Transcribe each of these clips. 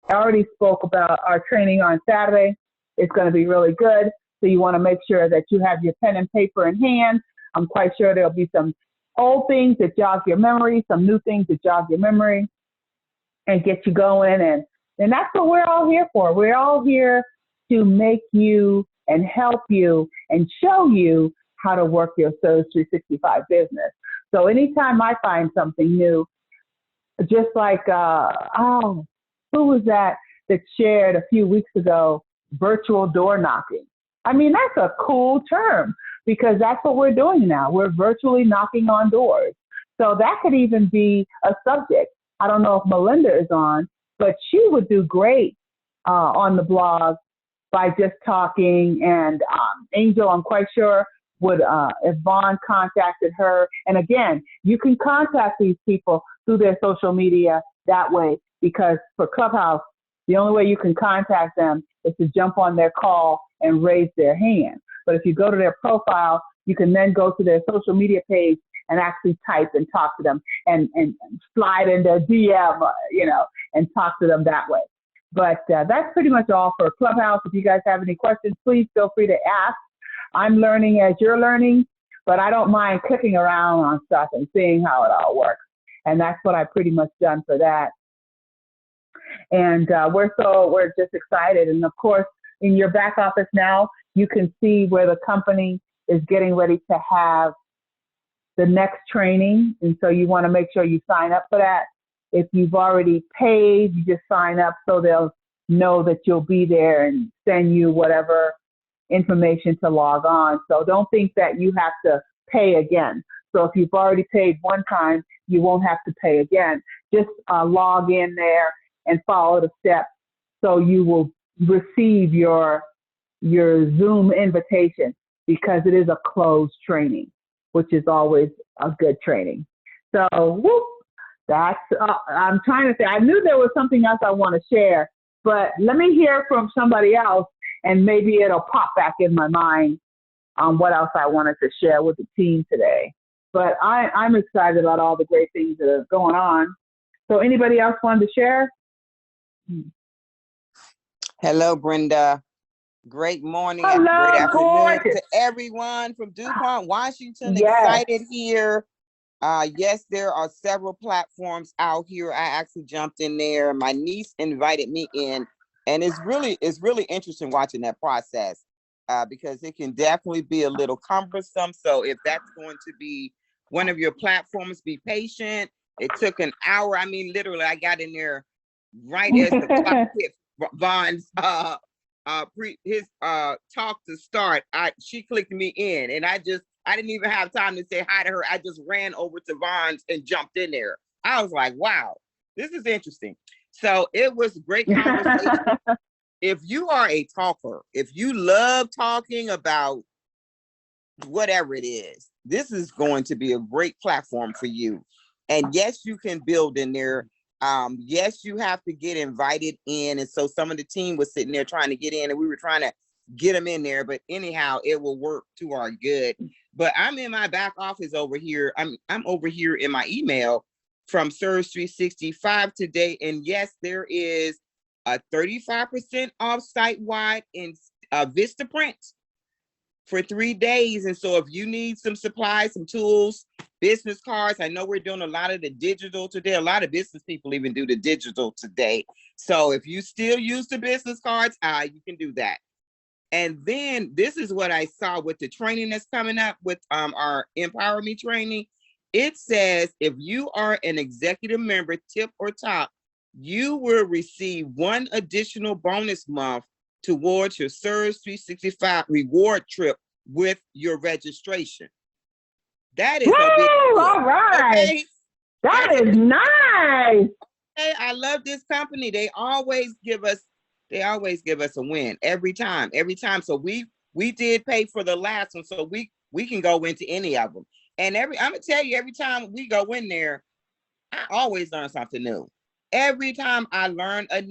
I already spoke about our training on Saturday. It's going to be really good. So you want to make sure that you have your pen and paper in hand. I'm quite sure there'll be some old things that jog your memory, some new things that jog your memory and get you going. And that's what we're all here for. We're all here to make you and help you and show you how to work your Surge 365 business. So anytime I find something new, just like, who was that shared a few weeks ago, virtual door knocking? I mean, that's a cool term because that's what we're doing now. We're virtually knocking on doors. So that could even be a subject. I don't know if Melinda is on, but she would do great on the blog by just talking. And Angel, I'm quite sure, would, if Vaughn contacted her. And again, you can contact these people through their social media that way, because for Clubhouse, the only way you can contact them is to jump on their call and raise their hand. But if you go to their profile, you can then go to their social media page and actually type and talk to them and slide in their DM, and talk to them that way. But that's pretty much all for Clubhouse. If you guys have any questions, please feel free to ask. I'm learning as you're learning, but I don't mind clicking around on stuff and seeing how it all works. And that's what I've pretty much done for that. And we're just excited. And of course, in your back office now, you can see where the company is getting ready to have the next training. And so you want to make sure you sign up for that. If you've already paid, you just sign up so they'll know that you'll be there and send you whatever information to log on. So don't think that you have to pay again. So if you've already paid one time, you won't have to pay again. Just log in there and follow the steps so you will receive your Zoom invitation, because it is a closed training, which is always a good training. So that's, I'm trying to say, I knew there was something else I want to share, but let me hear from somebody else and maybe it'll pop back in my mind on what else I wanted to share with the team today. But I'm excited about all the great things that are going on. So anybody else wanted to share? Hello, Brenda. Great morning. Hello, great afternoon gorgeous. to everyone from DuPont, Washington. Yes. Excited here. Yes, there are several platforms out here. I actually jumped in there. My niece invited me in, and it's really interesting watching that process because it can definitely be a little cumbersome. So if that's going to be one of your platforms, be patient. It took an hour. I mean, literally, I got in there right as the clock hit Vaughn's his talk to start. She clicked me in, and I didn't even have time to say hi to her. I just ran over to Vaughn's and jumped in there. I was like, wow, this is interesting. So it was a great conversation. If you are a talker, if you love talking about whatever it is, this is going to be a great platform for you. And yes, you can build in there. Yes, you have to get invited in. And so some of the team was sitting there trying to get in, and we were trying to get them in there. But anyhow, it will work to our good. But I'm in my back office over here. I'm over here in my email from Surge 365 today. And yes, there is a 35% off site-wide in Vistaprint for 3 days. And so if you need some supplies, some tools, business cards, I know we're doing a lot of the digital today. A lot of business people even do the digital today. So if you still use the business cards, you can do that. And then this is what I saw with the training that's coming up with our Empower Me training. It says if you are an executive member, tip or top, you will receive 1 additional bonus month towards your Surge 365 reward trip with your registration. That is a big deal. All right. Okay? That is nice. Okay, I love this company. They always give us a win every time. So we did pay for the last one, so we can go into any of them. And I'm gonna tell you, every time we go in there, I always learn something new. Every time I learn a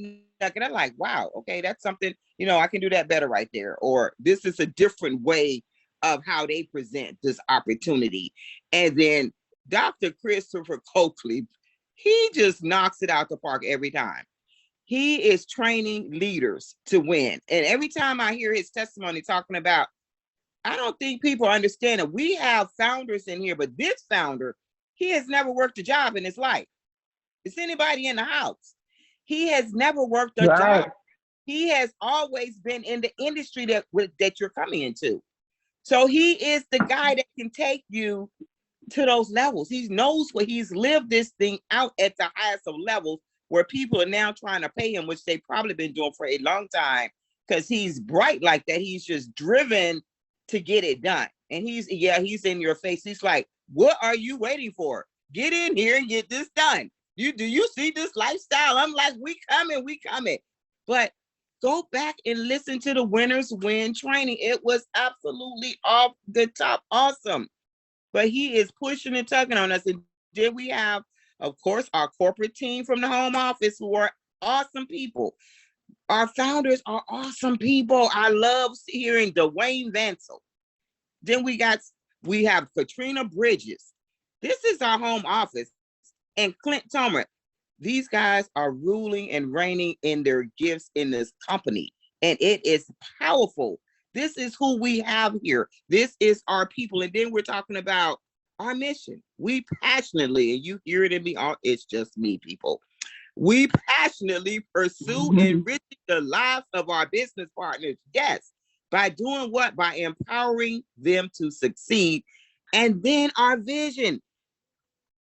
nugget, I'm like, wow, okay, that's something, I can do that better right there. Or this is a different way of how they present this opportunity. And then Dr. Christopher Coakley, he just knocks it out the park every time. He is training leaders to win. And every time I hear his testimony talking about, I don't think people understand that we have founders in here, but this founder, he has never worked a job in his life. Is anybody in the house? He has never worked a job. He has always been in the industry that you're coming into. So he is the guy that can take you to those levels. He knows what he's lived this thing out at the highest of levels where people are now trying to pay him, which they've probably been doing for a long time because he's bright like that. He's just driven to get it done. And he's in your face. He's like, what are you waiting for? Get in here and get this done. Do you see this lifestyle? I'm like, we coming. But go back and listen to the Winners Win training. It was absolutely off the top awesome. But he is pushing and tugging on us. And then we have, of course, our corporate team from the home office who are awesome people. Our founders are awesome people. I love hearing Dwayne Vansel. Then we have Katrina Bridges. This is our home office. And Clint Tomer. These guys are ruling and reigning in their gifts in this company. And it is powerful. This is who we have here. This is our people. And then we're talking about our mission. We passionately, and you hear it in me, it's just me, people. We passionately pursue enriching the lives of our business partners. Yes. By doing what? By empowering them to succeed. And then our vision.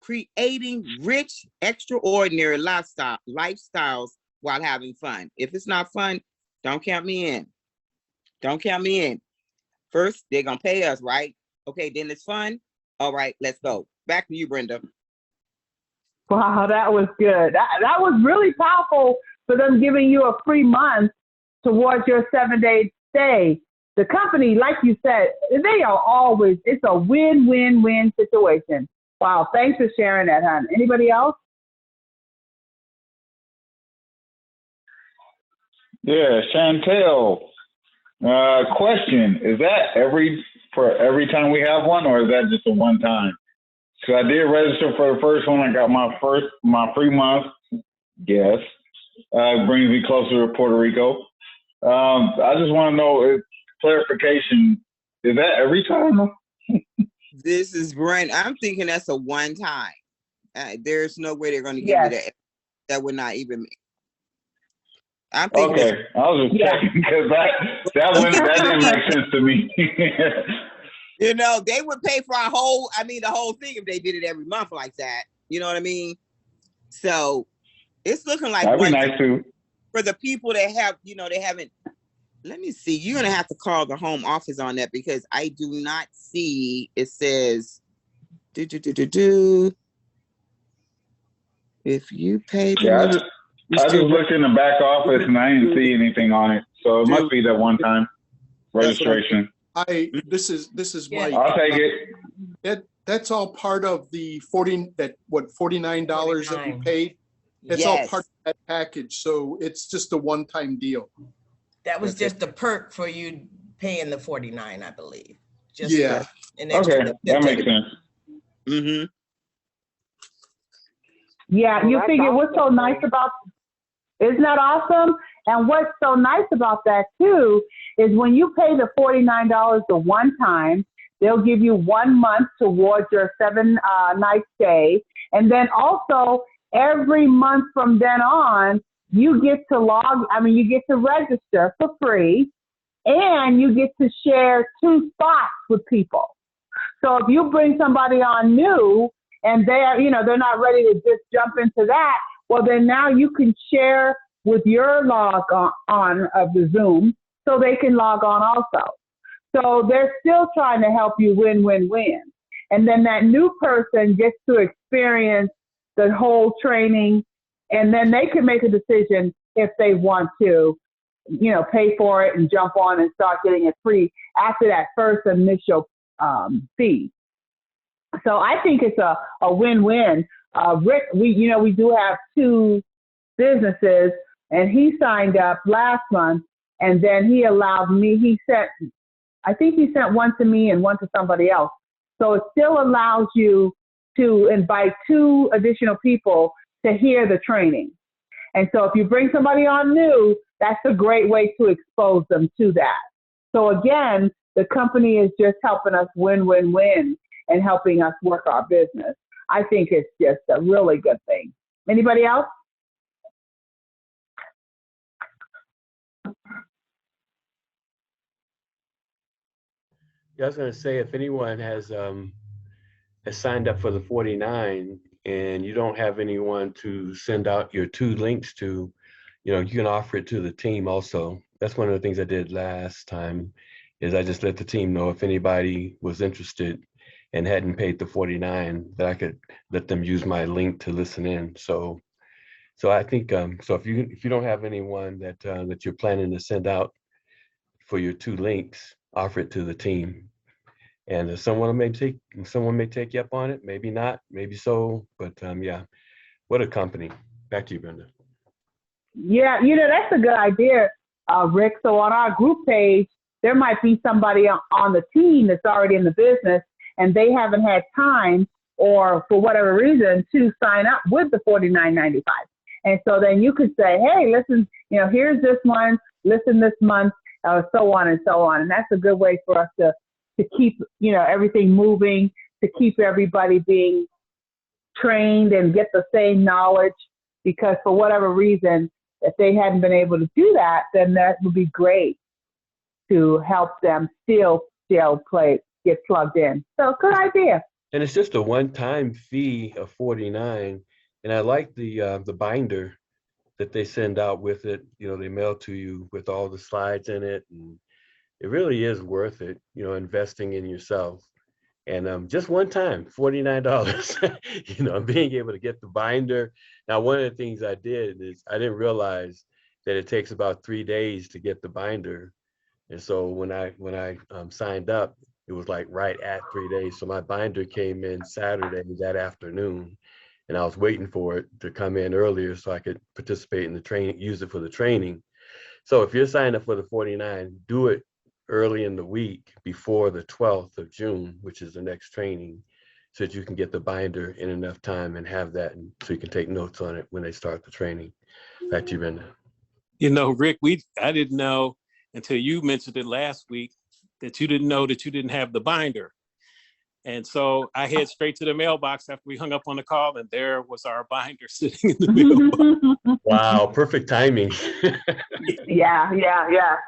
Creating rich, extraordinary lifestyles while having fun. If it's not fun, don't count me in. Don't count me in. First, they're going to pay us, right? Okay, then it's fun. All right, let's go. Back to you, Brenda. Wow, that was good. That was really powerful for them giving you a free month towards your 7-day stay. The company, like you said, they are always, it's a win-win-win situation. Wow, thanks for sharing that, hon. Anybody else? Yeah, Chantel. Question: is that for every time we have one, or is that just a one time? So I did register for the first one. I got my free month. Yes, it brings me closer to Puerto Rico. I just want to know clarification: is that every time? This is Brent. I'm thinking that's a one time. There's no way they're going to give you that. That would not even make. I'm thinking. Okay, I was just checking because that didn't make sense to me. You know, they would pay for the whole thing if they did it every month like that. You know what I mean? So it's looking like that'd be nice too. For the people that have, they haven't. Let me see. You're going to have to call the home office on that because I do not see, it says, if you pay. Yeah, I just looked in the back office and I didn't see anything on it. So it must be that one time registration. This is Mike. I'll take it. That's all part of the $49 that we paid. That's all part of that package. So it's just a one-time deal. That was just a perk for you paying the $49, I believe. Just yeah. An extra okay, that makes sense. Mm-hmm. Yeah, you figure what's so nice about, isn't that awesome? And what's so nice about that too is when you pay the $49 the one time, they'll give you 1 month towards your 7-night stay. And then also every month from then on, you get to register for free and you get to share 2 spots with people. So if you bring somebody on new and they're not ready to just jump into that, well, then now you can share with your log on of the Zoom so they can log on also. So they're still trying to help you win-win-win. And then that new person gets to experience the whole training, and then they can make a decision if they want to, pay for it and jump on and start getting it free after that first initial fee. So I think it's a win-win. Rick, we do have 2 businesses, and he signed up last month, and then he allowed me, I think he sent one to me and one to somebody else. So it still allows you to invite 2 additional people to hear the training. And so if you bring somebody on new, that's a great way to expose them to that. So again, the company is just helping us win and helping us work our business. I think it's just a really good thing. Anybody else? Yeah, I was going to say, if anyone has signed up for the 49 and you don't have anyone to send out your 2 links to, you can offer it to the team also. That's one of the things I did last time, is I just let the team know if anybody was interested and hadn't paid the 49, that I could let them use my link to listen in. So I think, so if you don't have anyone that you're planning to send out for your 2 links, offer it to the team. And someone may take you up on it, maybe not, maybe so, but yeah, what a company. Back to you, Brenda. Yeah, that's a good idea, Rick. So on our group page, there might be somebody on the team that's already in the business and they haven't had time or for whatever reason to sign up with the $49.95. And so then you could say, hey, listen, here's this one, listen this month, so on and so on. And that's a good way for us to keep, everything moving, to keep everybody being trained and get the same knowledge, because for whatever reason, if they hadn't been able to do that, then that would be great to help them still get plugged in. So good idea. And it's just a one-time fee of $49. And I like the binder that they send out with it. They mail to you with all the slides in it. And it really is worth it, investing in yourself. And just one time, $49, being able to get the binder. Now, one of the things I did is I didn't realize that it takes about 3 days to get the binder. And so when I signed up, it was like right at 3 days. So my binder came in Saturday that afternoon, and I was waiting for it to come in earlier so I could participate in the training, use it for the training. So if you're signing up for the 49, do it early in the week before the 12th of June, which is the next training, so that you can get the binder in enough time and have that, and so you can take notes on it when they start the training. Back to you, Brenda. Rick, I didn't know until you mentioned it last week that you didn't know that you didn't have the binder. And so I head straight to the mailbox after we hung up on the call, and there was our binder sitting in the mailbox. Wow, perfect timing. Yeah.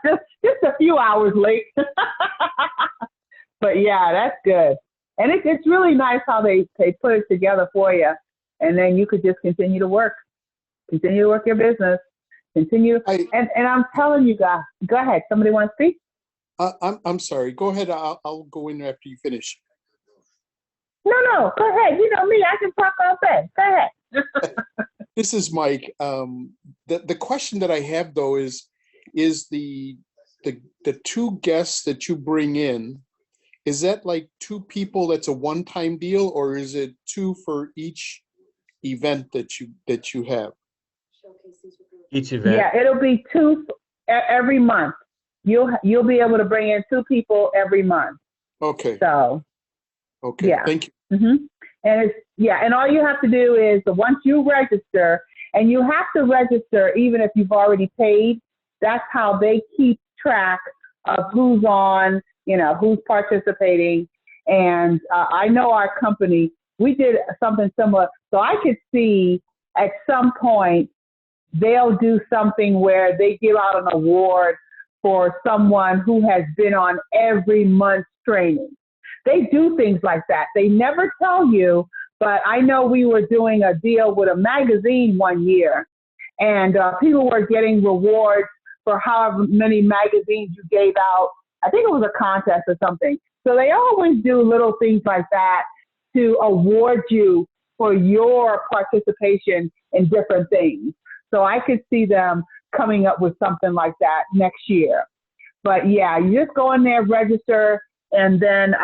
Just a few hours late. But yeah, that's good. And it's really nice how they put it together for you. And then you could just continue to work your business, and I'm telling you guys, go ahead. Somebody want to speak? I'm sorry. Go ahead. I'll go in after you finish. No, go ahead. You know me, I can talk all day. Go ahead. This is Mike. The question that I have though is the 2 guests that you bring in, is that like 2 people that's a one-time deal, or is it 2 for each event that you have? Each event. Yeah, it'll be 2 every month. You'll be able to bring in 2 people every month. Okay. So. Okay. Yeah. Thank you. Mm-hmm. And all you have to do is once you register, and you have to register even if you've already paid. That's how they keep track of who's on, who's participating. And I know our company, we did something similar. So I could see at some point they'll do something where they give out an award for someone who has been on every month's training. They do things like that. They never tell you, but I know we were doing a deal with a magazine one year, and people were getting rewards for however many magazines you gave out. I think it was a contest or something. So they always do little things like that to award you for your participation in different things. So I could see them coming up with something like that next year. But yeah, you just go in there, register, and then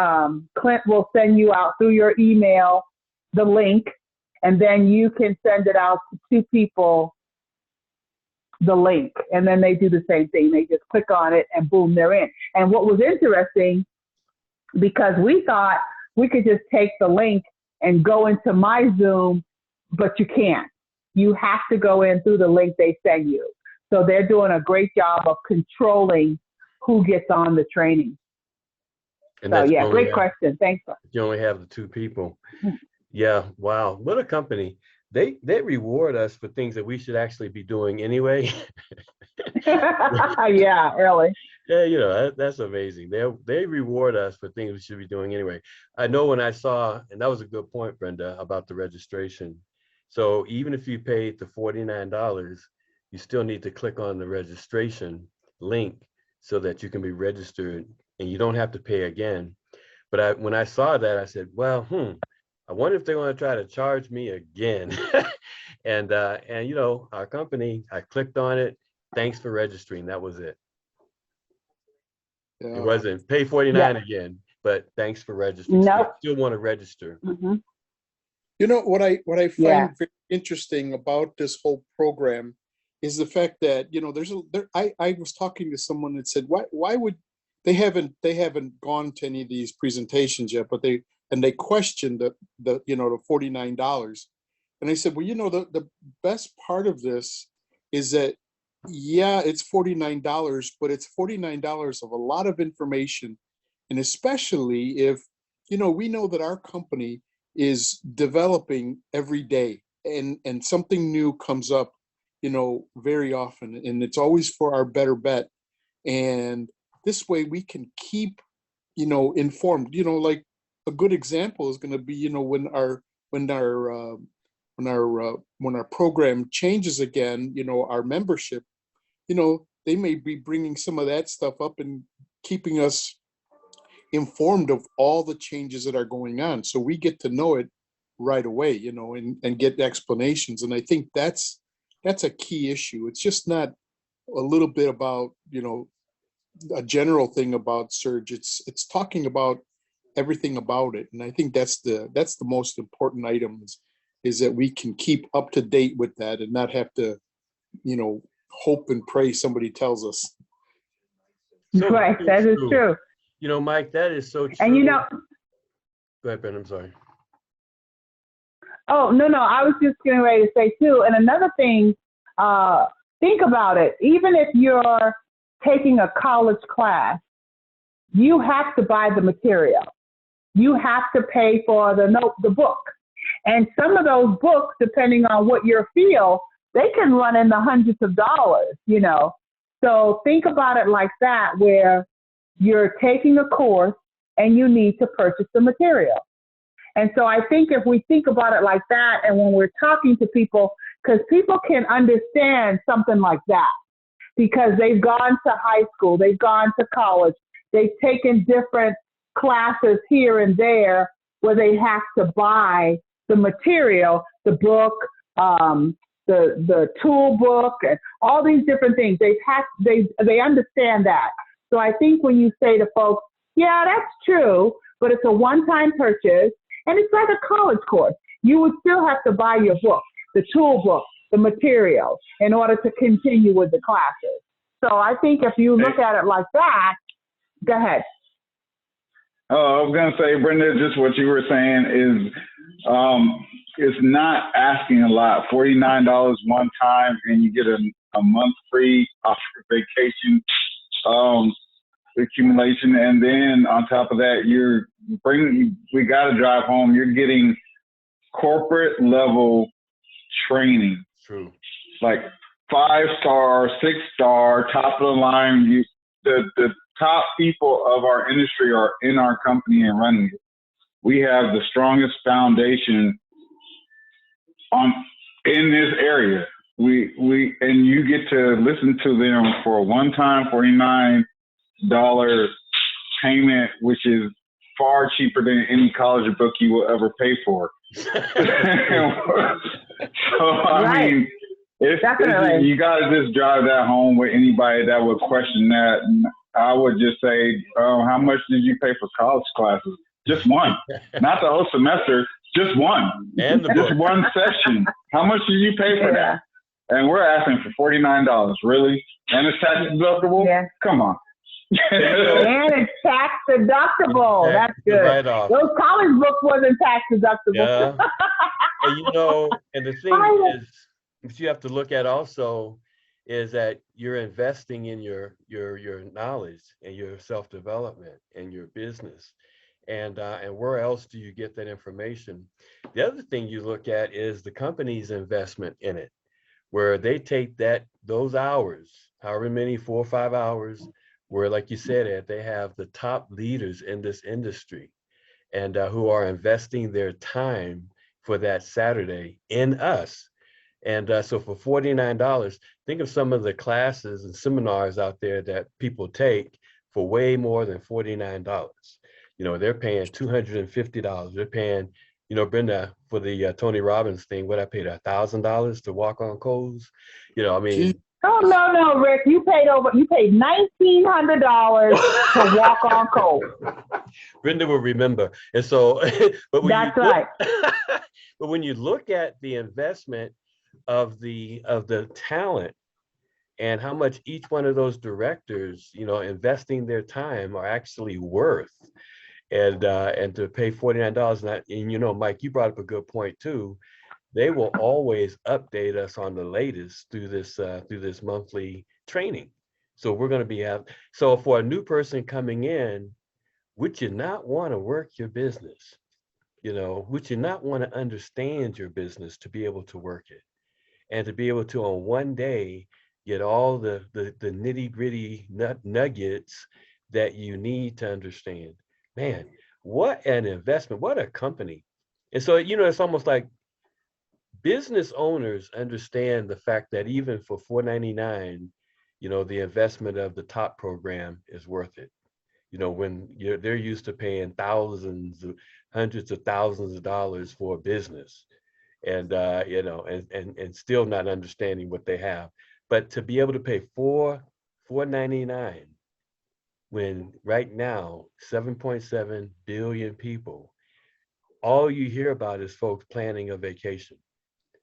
Clint will send you out through your email the link, and then you can send it out to 2 people, the link, and then they do the same thing. They just click on it and boom, they're in. And what was interesting, because we thought we could just take the link and go into my Zoom, but you can't. you have to go in through the link they send you. So they're doing a great job of controlling who gets on the training. And So that's yeah, only great have, question. Thanks. you only have the two people. Yeah, wow, what a company. They reward us for things that we should actually be doing anyway. Yeah, really. Yeah, you know, that's amazing. They reward us for things we should be doing anyway. I know when I saw, and that was a good point, Brenda, about the registration. So even if you paid the $49, you still need to click on the registration link so that you can be registered and you don't have to pay again. But when I saw that, I said, well, I wonder if they're going to try to charge me again. And you know, our company, I clicked on it. Thanks for registering. That was it. It Yeah. wasn't pay 49 again, but thanks for registering. So Nope. you still want to register. Hmm. You know, what I find Yeah. very interesting about this whole program is the fact that, you know, I was talking to someone that said, why would they haven't gone to any of these presentations yet, but they questioned the you know, the $49. And I said, well, you know, the best part of this is that, yeah, it's $49, but it's $49 of a lot of information. And especially if, you know, we know that our company is developing every day, and something new comes up, you know, very often, and it's always for our better bet. And this way we can keep, you know, informed. You know, like a good example is going to be, you know, when our program changes again, you know, our membership, you know, they may be bringing some of that stuff up and keeping us informed of all the changes that are going on, so we get to know it right away, you know, and get explanations. And I think that's a key issue. It's just not a little bit about, you know, a general thing about Surge. It's talking about everything about it. And I think that's the most important item, is that we can keep up to date with that and not have to, you know, hope and pray somebody tells us. So Right, that is true. You know, Mike, that is so true. And you know, Go ahead, Ben, I'm sorry. oh, no, I was just getting ready to say too. And another thing, think about it. Even if you're taking a college class, you have to buy the material. You have to pay for the book. And some of those books, depending on what your field, they can run in the hundreds of dollars, you know. So think about it like that, where you're taking a course and you need to purchase the material. And so I think if we think about it like that, and when we're talking to people, because people can understand something like that, because they've gone to high school, they've gone to college, they've taken different classes here and there where they have to buy the material, the book, the tool book, and all these different things. They understand that. So I think when you say to folks, yeah, that's true, but it's a one-time purchase, and it's like a college course. You would still have to buy your book, the tool book, the material, in order to continue with the classes. So I think if you look at it like that, go ahead. I was gonna say, Brenda, just what you were saying is, it's not asking a lot. $49 one time, and you get a month free off your vacation accumulation, and then on top of that, we got to drive home. You're getting corporate level training. True. Like 5-star, 6-star, top of the line. The top people of our industry are in our company and running it. We have the strongest foundation in this area. And you get to listen to them for a one-time $49 payment, which is far cheaper than any college book you will ever pay for. So I mean, you got to just drive that home with anybody that would question that. And I would just say, how much did you pay for college classes? Just one, not the whole semester, just one, and just one session. How much did you pay for that? And we're asking for $49, really? And it's tax deductible? Yeah. Come on. And it's tax deductible. That's good. Right off. Those college books wasn't tax deductible. Yeah. And you know, and the thing is, But you have to look at also is that you're investing in your knowledge and your self-development and your business. And where else do you get that information? The other thing you look at is the company's investment in it, where they take those hours, however many, 4 or 5 hours, where, like you said, Ed, they have the top leaders in this industry and who are investing their time for that Saturday in us. And so for $49, think of some of the classes and seminars out there that people take for way more than $49. You know, they're paying $250. They're paying, you know, Brenda, for the Tony Robbins thing, what I paid $1,000 to walk on coals. You know, I mean. Oh, no, Rick, you paid $1,900 to walk on coal. Brenda will remember. And so, but when that's right. But when you look at the investment of the talent and how much each one of those directors, you know, investing their time are actually worth, and to pay $49, and you know, Mike, you brought up a good point too. They will always update us on the latest through this monthly training. So we're going to be so for a new person coming in, would you not want to work your business? You know, would you not want to understand your business to be able to work it? And to be able to, on one day, get all the nitty gritty nuggets that you need to understand. Man, what an investment, what a company. And so, you know, it's almost like business owners understand the fact that even for $4.99, you know, the investment of the top program is worth it. You know, when they're used to paying thousands, hundreds of thousands of dollars for a business. And you know, and still not understanding what they have, but to be able to pay $4.99 when right now 7.7 billion people, all you hear about is folks planning a vacation,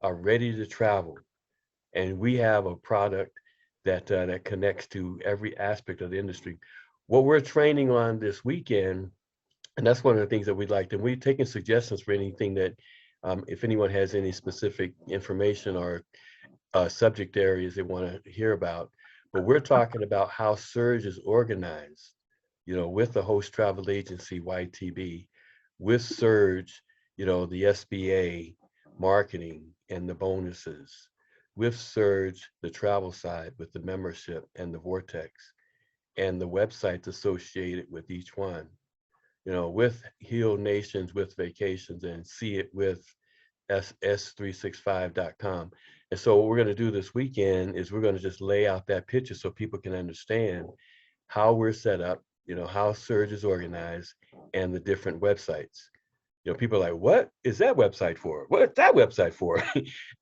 are ready to travel, and we have a product that that connects to every aspect of the industry. What we're training on this weekend, and that's one of the things that we'd like, and we're taking suggestions for anything that. If anyone has any specific information or subject areas they want to hear about, but we're talking about how Surge is organized, you know, with the host travel agency, YTB, with Surge, you know, the SBA, marketing and the bonuses, with Surge, the travel side, with the membership and the Vortex, and the websites associated with each one. You know, with Heal Nations, with vacations, and see it with s365.com. And so what we're going to do this weekend is we're going to just lay out that picture so people can understand how we're set up, you know, how Surge is organized and the different websites. You know, people are like, what is that website for? What's that website for?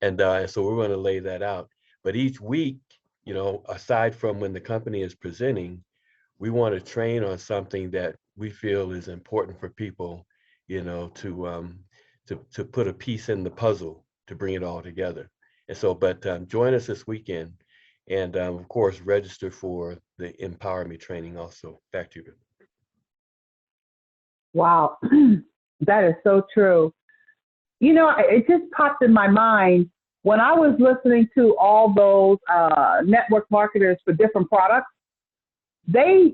And so we're going to lay that out. But each week, you know, aside from when the company is presenting, we want to train on something that we feel is important for people, you know, to put a piece in the puzzle to bring it all together. And so, but join us this weekend, and of course, register for the Empower Me training also. Back to you. Wow, that is so true. You know, it just popped in my mind when I was listening to all those network marketers for different products. The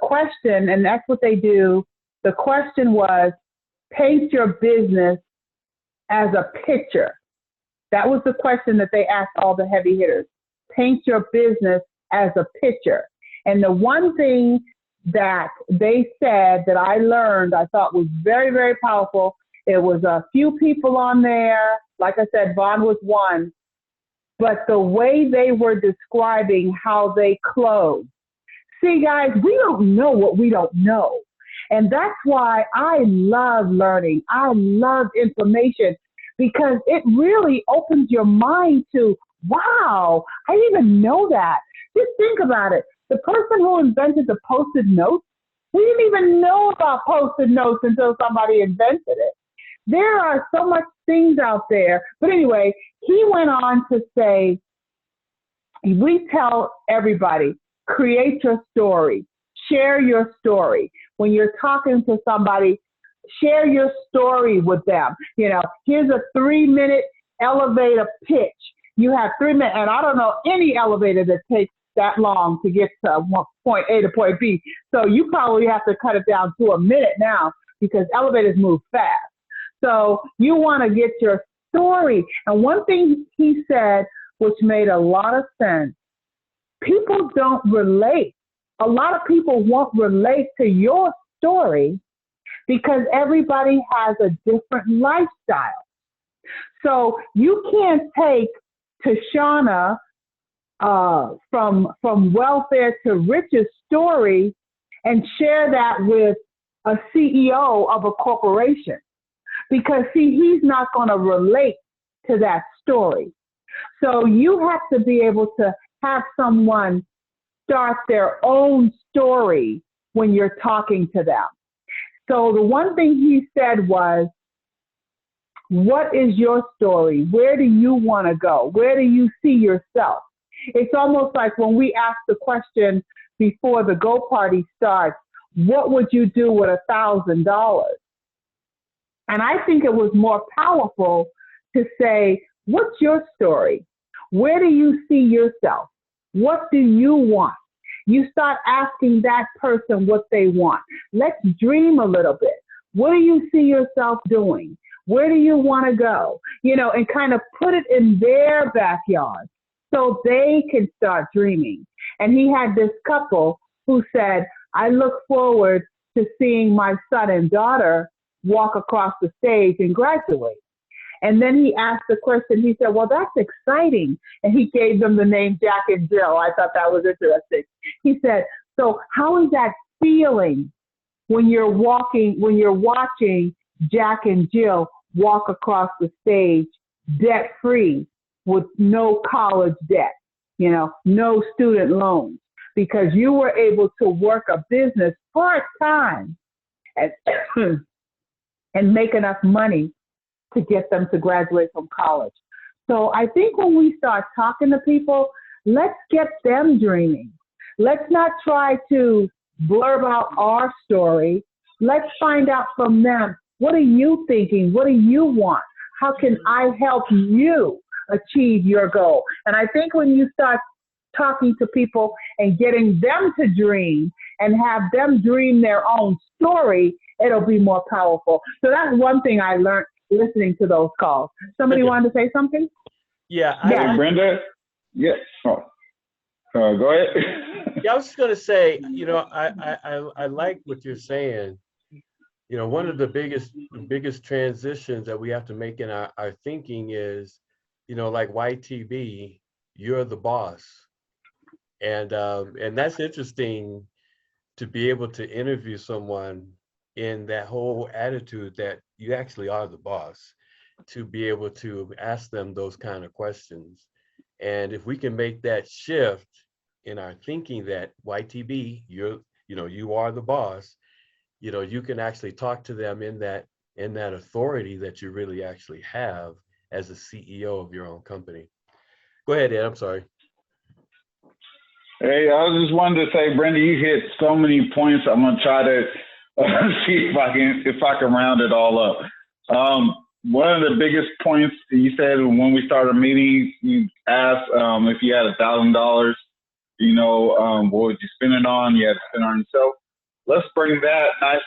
question, and that's what they do, the question was, paint your business as a picture. That was the question that they asked all the heavy hitters. Paint your business as a picture. And the one thing that they said that I learned, I thought was very, very powerful. It was a few people on there. Like I said, Vaughn was one. But the way they were describing how they close. See, guys, we don't know what we don't know. And that's why I love learning. I love information because it really opens your mind to, wow, I didn't even know that. Just think about it. The person who invented the Post-it note, we didn't even know about Post-it notes until somebody invented it. There are so much things out there. But anyway, he went on to say, we tell everybody, create your story, share your story. When you're talking to somebody, share your story with them. You know, here's a 3-minute elevator pitch. You have 3 minutes, and I don't know any elevator that takes that long to get to point A to point B. So you probably have to cut it down to a minute now because elevators move fast. So you want to get your story. And one thing he said, which made a lot of sense, people don't relate. A lot of people won't relate to your story because everybody has a different lifestyle. So you can't take Tashana from welfare to riches story and share that with a CEO of a corporation because, see, he's not going to relate to that story. So you have to be able to have someone start their own story when you're talking to them. So the one thing he said was, what is your story? Where do you want to go? Where do you see yourself? It's almost like when we ask the question before the go party starts, what would you do with $1,000? And I think it was more powerful to say, what's your story? Where do you see yourself? What do you want? You start asking that person what they want. Let's dream a little bit. What do you see yourself doing? Where do you want to go? You know, and kind of put it in their backyard so they can start dreaming. And he had this couple who said, I look forward to seeing my son and daughter walk across the stage and graduate. And then he asked the question, he said, well, that's exciting. And he gave them the name Jack and Jill. I thought that was interesting. He said, so how is that feeling when you're watching Jack and Jill walk across the stage debt-free with no college debt, you know, no student loans, because you were able to work a business part-time and make enough money to get them to graduate from college. So I think when we start talking to people, let's get them dreaming. Let's not try to blurb out our story. Let's find out from them, what are you thinking? What do you want? How can I help you achieve your goal? And I think when you start talking to people and getting them to dream and have them dream their own story, it'll be more powerful. So that's one thing I learned listening to those calls. Somebody wanted to say something? Yeah. Hey, Brenda. Yes. Oh. Go ahead. Yeah, I was just going to say, you know, I like what you're saying. You know, one of the biggest transitions that we have to make in our thinking is, you know, like YTB, you're the boss. And that's interesting to be able to interview someone in that whole attitude that you actually are the boss, to be able to ask them those kind of questions. And if we can make that shift in our thinking that YTB, you are the boss, you know, you can actually talk to them in that authority that you really actually have as a CEO of your own company. Go ahead, Ed, I'm sorry. Hey, I was just wanted to say, Brenda, you hit so many points. I'm gonna try to see if I can round it all up. One of the biggest points you said when we started meeting, you asked if you had $1,000, you know, what would you spend it on? You had to spend it on yourself. Let's bring that. I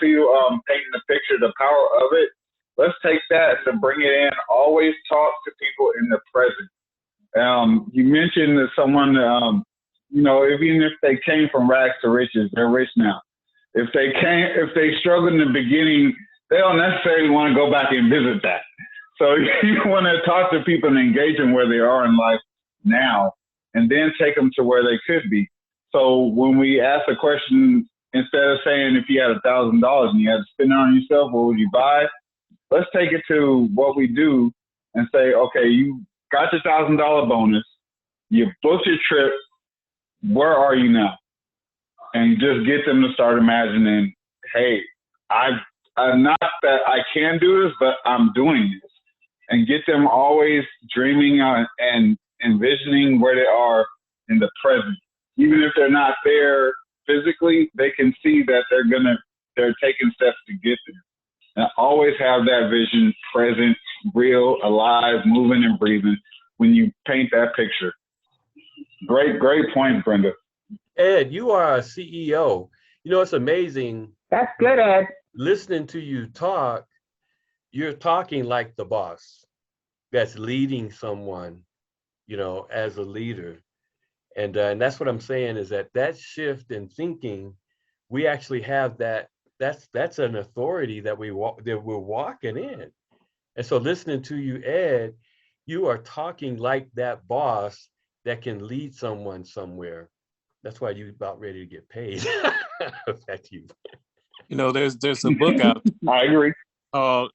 see you painting the picture, the power of it. Let's take that and bring it in. Always talk to people in the present. You mentioned that someone, you know, even if they came from rags to riches, they're rich now. If they struggled in the beginning, they don't necessarily want to go back and visit that. So you want to talk to people and engage them where they are in life now, and then take them to where they could be. So when we ask a question, instead of saying if you had $1,000 and you had to spend it on yourself, what would you buy? Let's take it to what we do and say, okay, you got your $1,000 bonus, you booked your trip, where are you now? And just get them to start imagining, hey, I'm not that I can do this, but I'm doing this. And get them always dreaming and envisioning where they are in the present. Even if they're not there physically, they can see that they're taking steps to get there. and always have that vision present, real, alive, moving and breathing when you paint that picture. Great point, Brenda. Ed, you are a CEO. You know, it's amazing That's good, Ed. listening to you talk. You're talking like the boss that's leading someone, you know, as a leader. And that's what I'm saying is that shift in thinking, we actually have that. That's an authority that we're walking in. And so listening to you, Ed, you are talking like that boss that can lead someone somewhere. That's why you're about ready to get paid. Back to you. You know, there's a book out. I agree.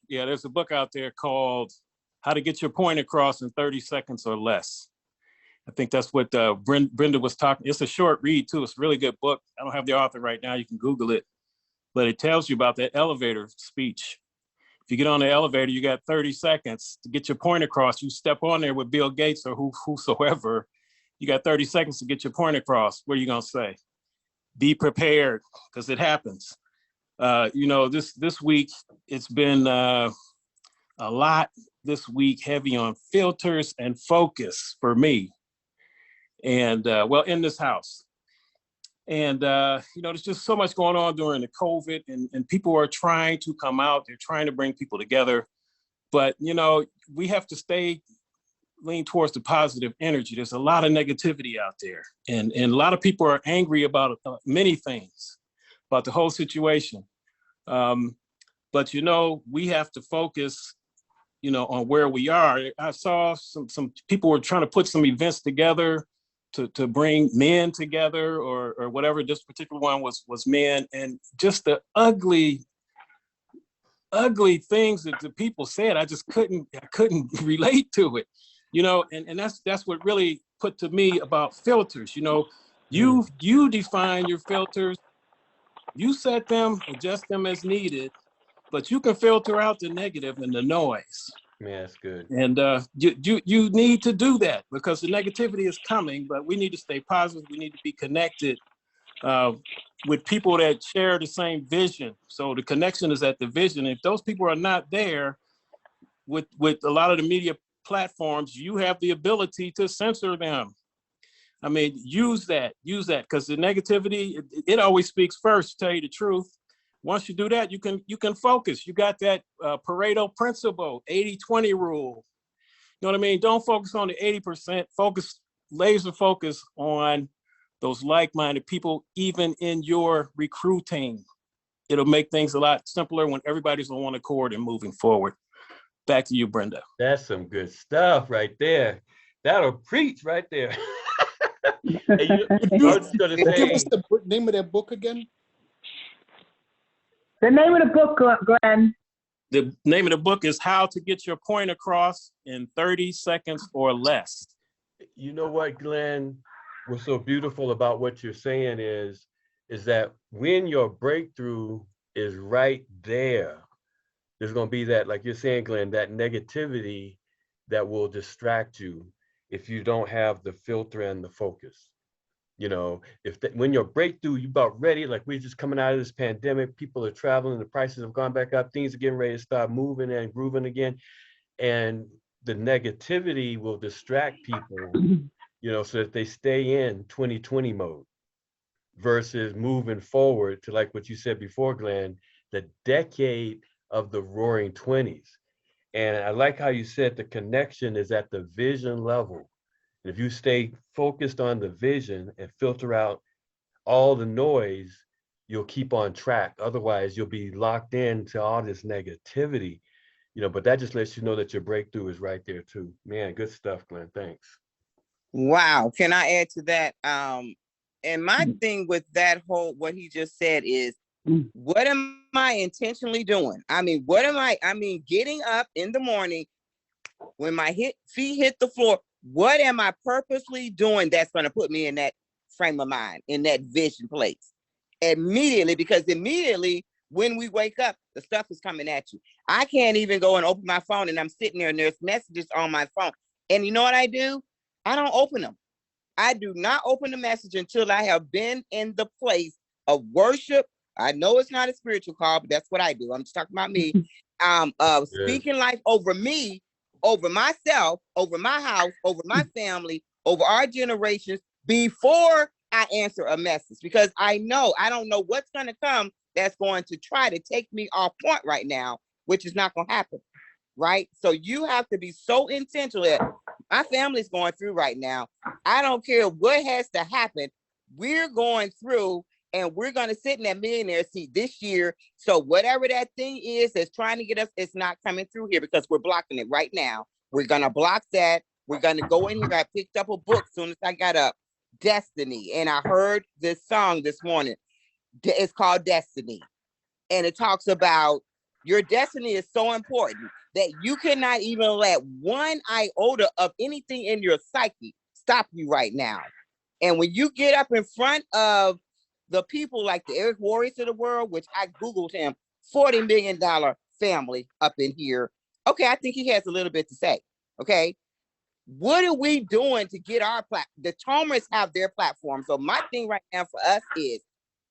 There's a book out there called How to Get Your Point Across in 30 Seconds or Less. I think that's what Brenda was talking. It's a short read too. It's a really good book. I don't have the author right now. You can Google it, but it tells you about that elevator speech. If you get on the elevator, you got 30 seconds to get your point across. You step on there with Bill Gates or whosoever, you got 30 seconds to get your point across. What are you gonna say? Be prepared, because it happens. You know, this week, it's been a lot this week, heavy on filters and focus for me. And in this house. And, you know, there's just so much going on during the COVID and people are trying to come out. They're trying to bring people together. But, you know, we have to lean towards the positive energy. There's a lot of negativity out there. And a lot of people are angry about many things, about the whole situation. But, you know, we have to focus, you know, on where we are. I saw some people were trying to put some events together to bring men together or whatever. This particular one was men, and just the ugly things that the people said, I couldn't relate to it, you know, and that's what really put to me about filters. You know, you define your filters, you set them, adjust them as needed, but you can filter out the negative and the noise. Yeah, that's good. And you need to do that because the negativity is coming, but we need to stay positive. We need to be connected with people that share the same vision. So the connection is at the vision. If those people are not there with a lot of the media platforms, you have the ability to censor them. I mean, use that because the negativity, it always speaks first, to tell you the truth. Once you do that, you can focus. You got that Pareto principle, 80-20 rule. You know what I mean? Don't focus on the 80%. Laser focus on those like-minded people, even in your recruiting. It'll make things a lot simpler when everybody's on one accord and moving forward. Back to you, Brenda. That's some good stuff right there. That'll preach right there. I was gonna Give say, us the name of that book again. The name of the book, Glenn. The name of the book is How to Get Your Point Across in 30 Seconds or Less. you know what, Glenn, what's so beautiful about what you're saying is that when your breakthrough is right there, there's going to be that, like you're saying, Glenn, that negativity that will distract you if you don't have the filter and the focus. You know, when your breakthrough, you about ready, like we're just coming out of this pandemic, people are traveling, the prices have gone back up, things are getting ready to start moving and grooving again. And the negativity will distract people, you know, so that they stay in 2020 mode versus moving forward to, like what you said before, Glenn, the decade of the roaring 20s. And I like how you said the connection is at the vision level. If you stay focused on the vision and filter out all the noise, you'll keep on track. Otherwise, you'll be locked into all this negativity, you know, but that just lets you know that your breakthrough is right there too. Man, good stuff, Glenn. Thanks. Wow. Can I add to that? And my thing with that whole, what he just said is, what am I intentionally doing? I mean, getting up in the morning when my feet hit the floor, what am I purposely doing that's going to put me in that frame of mind, in that vision place? Immediately, because immediately when we wake up, the stuff is coming at you. I can't even go and open my phone and I'm sitting there and there's messages on my phone. And you know what I do? I don't open them. I do not open the message until I have been in the place of worship, I know it's not a spiritual call, but that's what I do. I'm just talking about me. Speaking life over me, over myself, over my house, over my family, over our generations before I answer a message, because I don't know what's going to come that's going to try to take me off point right now, which is not going to happen. Right? So you have to be so intentional that my family's going through right now. I don't care what has to happen. We're going through and we're going to sit in that millionaire seat this year. So whatever that thing is that's trying to get us, it's not coming through here because we're blocking it right now. We're going to block that. We're going to go in here. I picked up a book as soon as I got up, Destiny. And I heard this song this morning. It's called Destiny. And it talks about your destiny is so important that you cannot even let one iota of anything in your psyche stop you right now. And when you get up in front of the people like the Eric Warriors of the world, which I Googled him, $40 million family up in here. Okay, I think he has a little bit to say. Okay. What are we doing to get our platform? The Tomers have their platform. So my thing right now for us is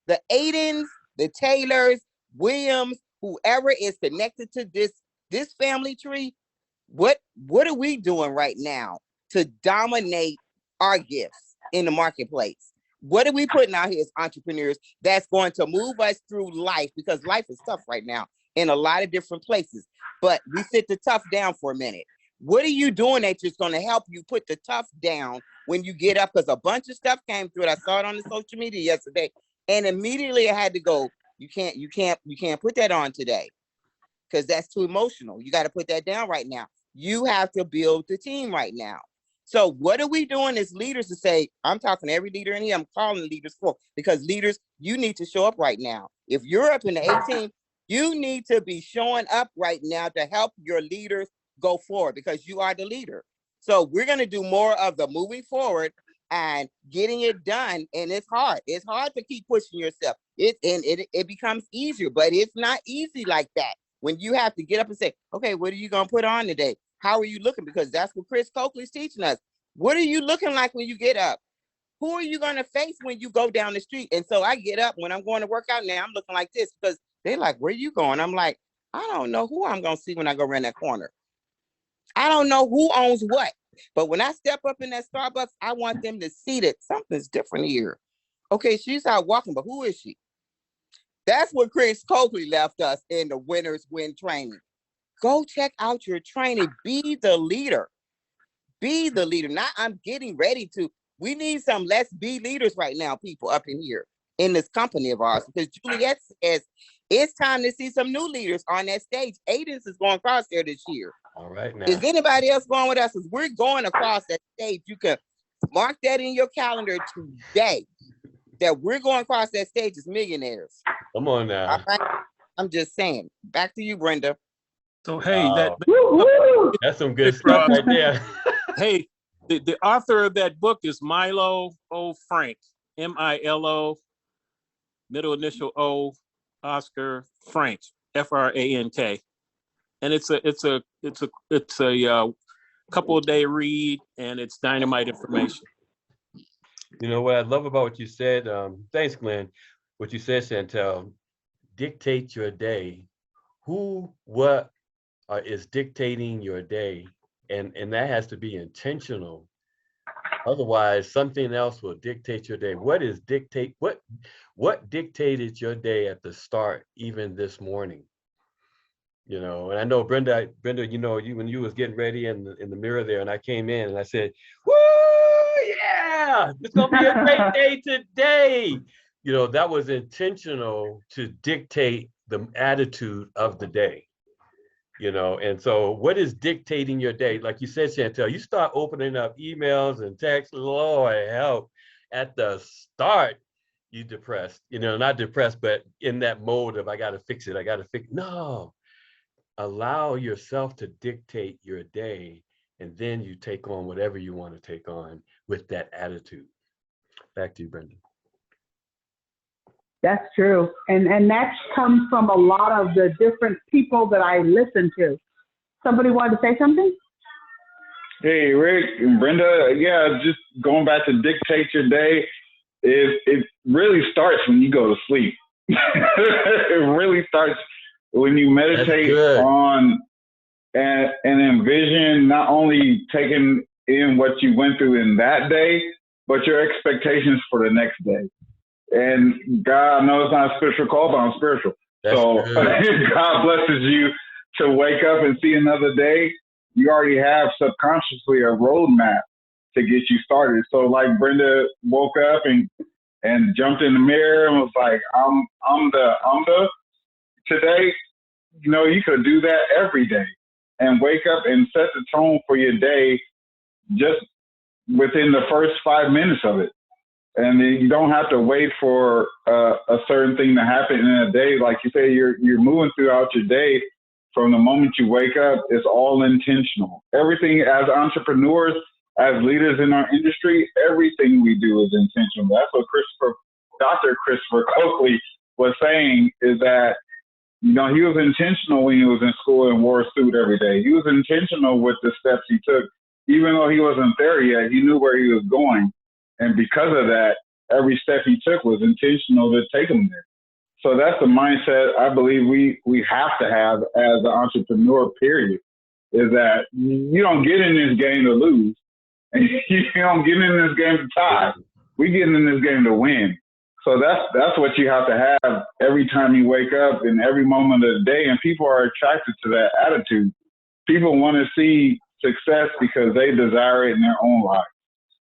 the Aidens, the Taylors, Williams, whoever is connected to this family tree, what are we doing right now to dominate our gifts in the marketplace? What are we putting out here as entrepreneurs that's going to move us through life? Because life is tough right now in a lot of different places, but we sit the tough down for a minute. What are you doing that's just going to help you put the tough down when you get up? Because a bunch of stuff came through it. I saw it on the social media yesterday, and immediately I had to go, you can't put that on today, because that's too emotional. You got to put that down right now. You have to build the team right now. So what are we doing as leaders to say, I'm talking to every leader in here, I'm calling leaders for, because leaders, you need to show up right now. If you're up in the 18, you need to be showing up right now to help your leaders go forward, because you are the leader. So we're going to do more of the moving forward and getting it done. And it's hard. It's hard to keep pushing yourself. It becomes easier, but it's not easy like that. When you have to get up and say, okay, what are you going to put on today? How are you looking? Because that's what Chris Coakley's teaching us. What are you looking like when you get up? Who are you going to face when you go down the street? And so I get up when I'm going to work out now, I'm looking like this, because they're like, where are you going? I'm like, I don't know who I'm going to see when I go around that corner. I don't know who owns what. But when I step up in that Starbucks, I want them to see that something's different here. Okay, she's out walking, but who is she? That's what Chris Coakley left us in the Winners Win training. Go check out your training. Be the leader. Be the leader. Not I'm getting ready to. We need some let's be leaders right now, people up in here in this company of ours. Because Juliet says it's time to see some new leaders on that stage. Aiden's is going across there this year. All right now. Is anybody else going with us? As we're going across that stage, you can mark that in your calendar today, that we're going across that stage as millionaires. Come on now. All right? I'm just saying. Back to you, Brenda. So, hey, that's some good stuff right there. Hey, the author of that book is Milo O. Frank, M-I-L-O, middle initial O, Oscar Frank, F-R-A-N-K. And it's a couple of day read, and it's dynamite information. You know what I love about what you said, thanks, Glenn, what you said, Chantel, dictate your day. What is dictating your day? And that has to be intentional. Otherwise, something else will dictate your day. What dictated your day at the start, even this morning? You know, and I know Brenda, you know, when you was getting ready in the mirror there, and I came in and I said, woo, yeah, it's gonna be a great day today. You know, that was intentional to dictate the attitude of the day. You know, and so what is dictating your day? Like you said, Chantel, you start opening up emails and texts, Lord help, at the start, you depressed, you know, not depressed, but in that mode of I gotta fix it, no. Allow yourself to dictate your day, and then you take on whatever you want to take on with that attitude. Back to you, Brenda. That's true. And that comes from a lot of the different people that I listen to. Somebody wanted to say something? Hey, Rick and Brenda, yeah, just going back to dictate your day, it really starts when you go to sleep. it really starts when you meditate good. on and envision not only taking in what you went through in that day, but your expectations for the next day. And God, I know it's not a spiritual call, but I'm spiritual. That's So good. if God blesses you to wake up and see another day, you already have subconsciously a roadmap to get you started. So like Brenda woke up and jumped in the mirror and was like, I'm the today, you know, you could do that every day and wake up and set the tone for your day just within the first 5 minutes of it. And then you don't have to wait for a certain thing to happen in a day. Like you say, you're moving throughout your day from the moment you wake up. It's all intentional. Everything as entrepreneurs, as leaders in our industry, everything we do is intentional. That's what Dr. Christopher Coakley was saying, is that, you know, he was intentional when he was in school and wore a suit every day. He was intentional with the steps he took. Even though he wasn't there yet, he knew where he was going. And because of that, every step he took was intentional to take him there. So that's the mindset I believe we have to have as an entrepreneur, period, is that you don't get in this game to lose. And you don't get in this game to tie. We get in this game to win. So that's what you have to have every time you wake up in every moment of the day. And people are attracted to that attitude. People want to see success because they desire it in their own life.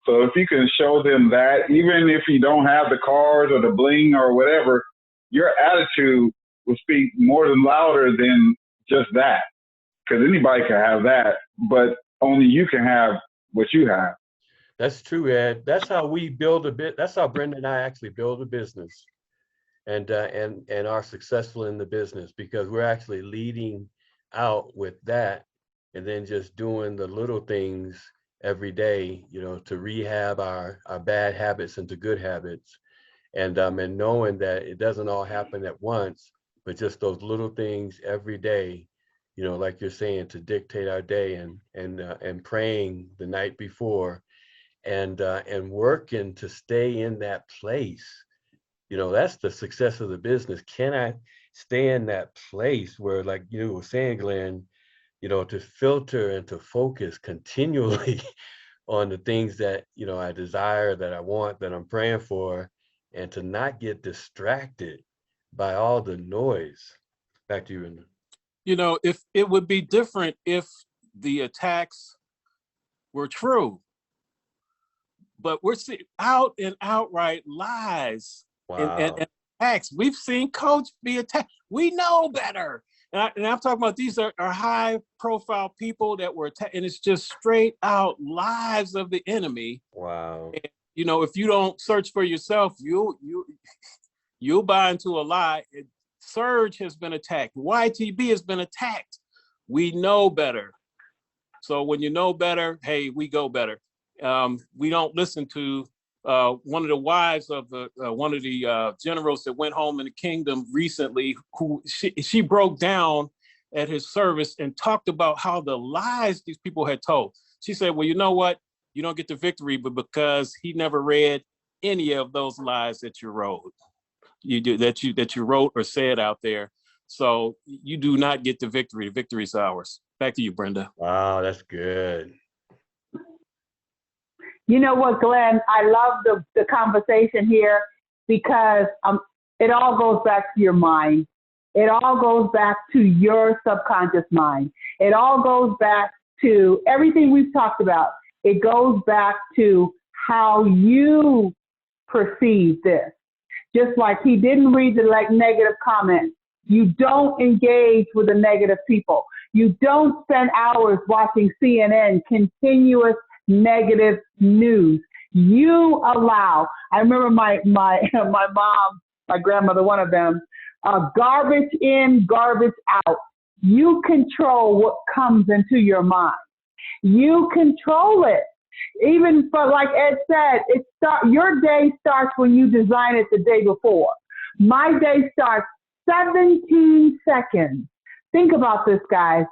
So if you can show them that, even if you don't have the cars or the bling or whatever, your attitude will speak more than louder than just that. Because anybody can have that, but only you can have what you have. That's true, Ed. That's how we build a bit. That's how Brenda and I actually build a business, and are successful in the business, because we're actually leading out with that, and then just doing the little things every day, you know, to rehab our bad habits into good habits, and knowing that it doesn't all happen at once, but just those little things every day, you know, like you're saying, to dictate our day, and praying the night before, and working to stay in that place. You know, that's the success of the business. Can I stay in that place where, like you were saying, Glenn, you know, to filter and to focus continually on the things that, you know, I desire, that I want, that I'm praying for, and to not get distracted by all the noise. Back to you, Brenda. You know, if it would be different if the attacks were true, but we're seeing out and outright lies. Wow. And attacks. We've seen Coach be attacked. We know better. And I'm talking about, these are high profile people that were attacked, and it's just straight out lies of the enemy. Wow. And, you know, if you don't search for yourself, you'll buy into a lie. Surge has been attacked. YTB has been attacked. We know better. So when you know better, hey, we go better. We don't listen to one of the wives of one of the generals that went home in the kingdom recently, who she broke down at his service and talked about how the lies these people had told. She said, well, you know what? You don't get the victory, but because he never read any of those lies that you wrote, that you wrote or said out there. So you do not get the victory. The victory is ours. Back to you, Brenda. Wow, that's good. You know what, Glenn? I love the conversation here, because it all goes back to your mind. It all goes back to your subconscious mind. It all goes back to everything we've talked about. It goes back to how you perceive this. Just like he didn't read the negative comments. You don't engage with the negative people. You don't spend hours watching CNN, continuous negative news. You allow. I remember my mom, my grandmother, one of them, garbage in, garbage out. You control what comes into your mind. You control it. Even for, like Ed said, your day starts when you design it the day before. My day starts 17 seconds. Think about this, guys.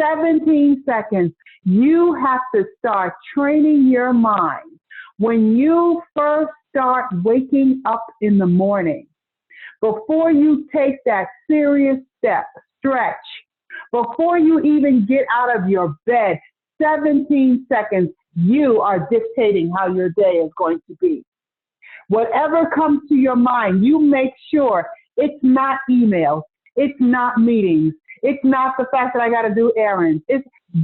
17 seconds. You have to start training your mind. When you first start waking up in the morning, before you take that serious step, stretch, before you even get out of your bed, 17 seconds, you are dictating how your day is going to be. Whatever comes to your mind, you make sure it's not emails, it's not meetings, it's not the fact that I got to do errands.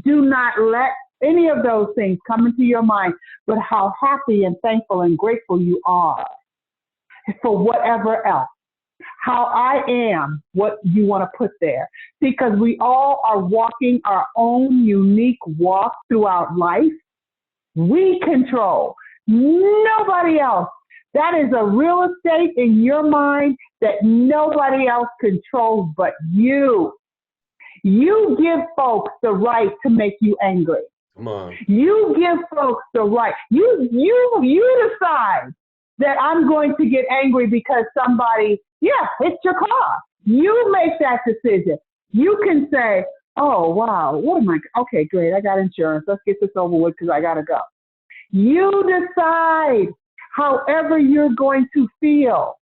Do not let any of those things come into your mind, but how happy and thankful and grateful you are for whatever else. How I am, what you want to put there. Because we all are walking our own unique walk throughout life. We control, nobody else. That is a real estate in your mind that nobody else controls but you. You give folks the right to make you angry. Come on. You give folks the right. You decide that I'm going to get angry because somebody, it's your car. You make that decision. You can say, oh, wow, okay, great, I got insurance. Let's get this over with because I got to go. You decide however you're going to feel.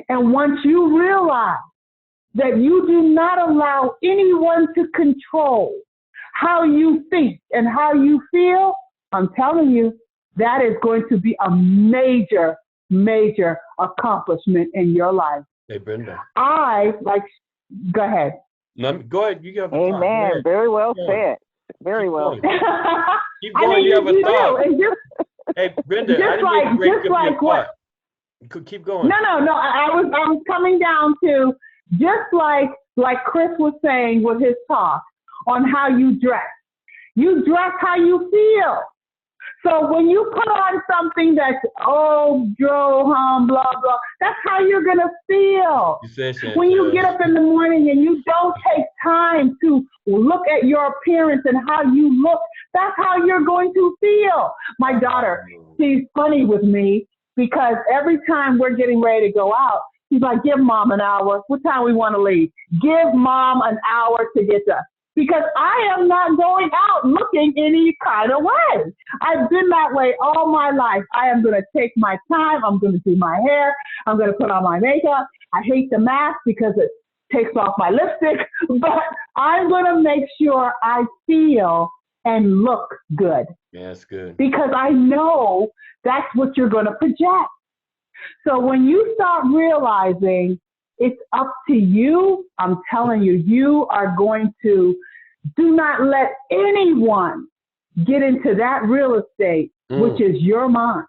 And once you realize that you do not allow anyone to control how you think and how you feel, I'm telling you, that is going to be a major, major accomplishment in your life. Hey, Brenda. Go ahead. Go ahead. You have a thought. Amen. Very well said. Very well. Keep going. You have a thought. Hey, Brenda, I didn't mean to break up your thought. Keep going. No. I was coming down to just like Chris was saying with his talk on how you dress. You dress how you feel. So when you put on something that's, blah, blah, that's how you're going to feel. When you get up in the morning and you don't take time to look at your appearance and how you look, that's how you're going to feel. My daughter, she's funny with me because every time we're getting ready to go out, she's like, give mom an hour. What time we want to leave? Give mom an hour to get done. Because I am not going out looking any kind of way. I've been that way all my life. I am going to take my time. I'm going to do my hair. I'm going to put on my makeup. I hate the mask because it takes off my lipstick, but I'm going to make sure I feel and look good. Yeah, that's good. Because I know that's what you're going to project. So when you start realizing it's up to you, I'm telling you, you are going to do not let anyone get into that real estate, which is your mind.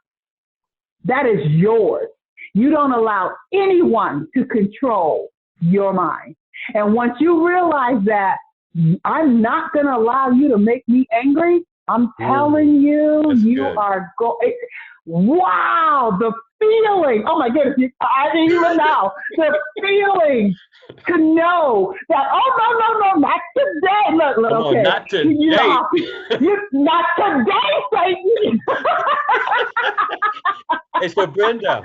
That is yours. You don't allow anyone to control your mind. And once you realize that I'm not going to allow you to make me angry, I'm telling you, That's you good. are going. Wow, the feeling. Oh my goodness, I didn't even know. The feeling to know that, no, not today. Look, Come okay. on, not today. Not today, Satan. Hey, so Brenda,